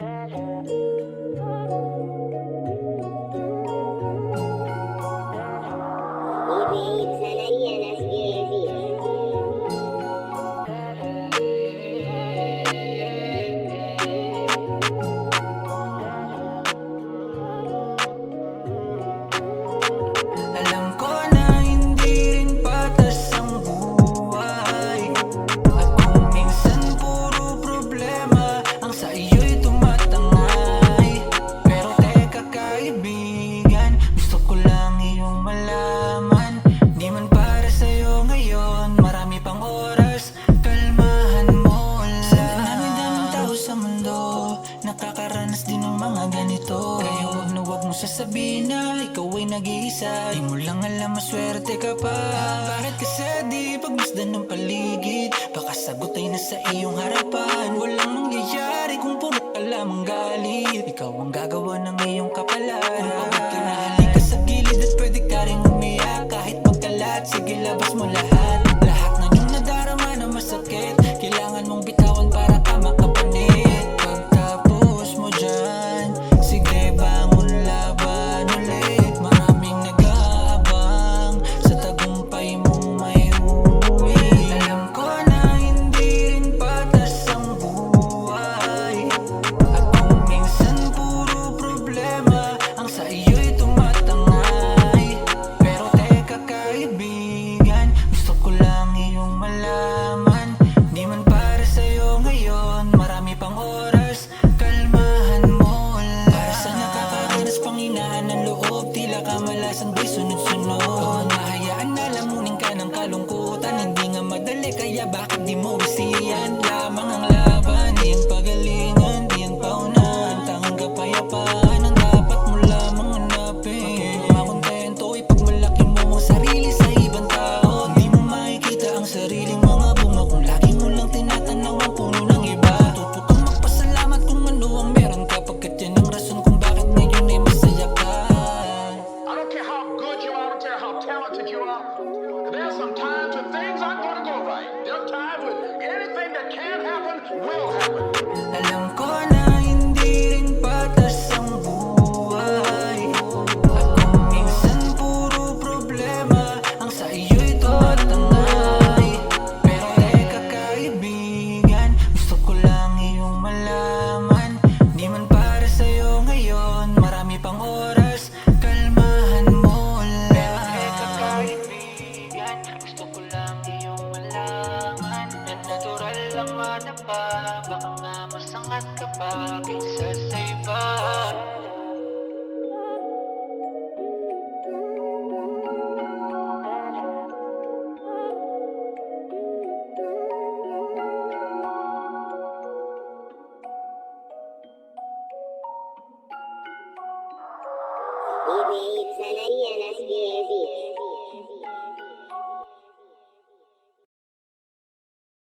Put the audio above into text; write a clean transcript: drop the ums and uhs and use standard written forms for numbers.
يبعد عليا ناس جاهزين. Alam ko na hindi rin patas ang buhay, at kung minsan puro problema ang sa iyo'y tumatangay. Pero teka kaibigan, gusto ko lang iyong malaman, di man para sa'yo ngayon, marami pang oras, kalmahan mo lang. Daming tao sa mundo, nakakaranas din ng mga ganito. Kaya wag mo sasabihin na ikaw ay nag-iisa, di mo lang alam maswerte ka pa. Bakit kasi di pagmasdan ng paligid, baka sagot ay nasa iyong harapan. Walang mangyayari kung puro ka lamang galit, ikaw ang gagawa ng iyong kapalan. Kung pagod ka na, halika sa gilid at pwede ka rin umiyak. Kahit magkalat, sige labas mo lahat. Lahat ng iyong nadarama na masakit, kailangan mong bitawan para ka makapanit. Pagtapos mo dyan, sige bangon, laban ulit. Maraming nag-aabang sa tagumpay mong may uuwi. Alam ko na hindi rin patas ang buhay, at kung minsan puro problema ang sa iyo'y tumatangay. Pero teka kaibigan, gusto ko lang iyong malaman, di man para sa'yo ngayon, marami pang oras, kalmahan mo lang. Para sa nakakaranas pang hinaan ng loob, tila kamalasan ba'y sunod-sunod. Kung nahayaan na lamunin ka ng kalungkutan, hindi nga madali, kaya bakit di mo isiyan? Lamang ang laban, di ang pagalingan, di ang paunahan, tanging kapayapaan ang dapat mo lamang hanapin. Kung makontento, ipagmalaki mo ang sarili sa ibang tao. Di mo makikita ang sariling mga bunga kung lagi mo lang tinatanaw ang puno ng iba. Tuto kang magpasalamat kung ano ang meron ka, pagkat yan ang rason kung bakit ngayon ay masaya ka. I don't care how good you are, I don't care how talented you are. There's some times when things aren't going to go right. There's times when anything that can happen will happen. Alam ko na hindi rin patas ang buhay, at kung minsan puro problema ang sa iyo'y tumatangay. Pero teka kaibigan, gusto ko lang iyong malaman, di man para sa'yo ngayon, marami pang oras, kalmahan mo lang. Pero teka kaibigan, gusto ko lang iyong malaman, na natural lang madapa, baka nga masangat ka pa kaysa sa iba. يبعد عليا ناس جاهزين.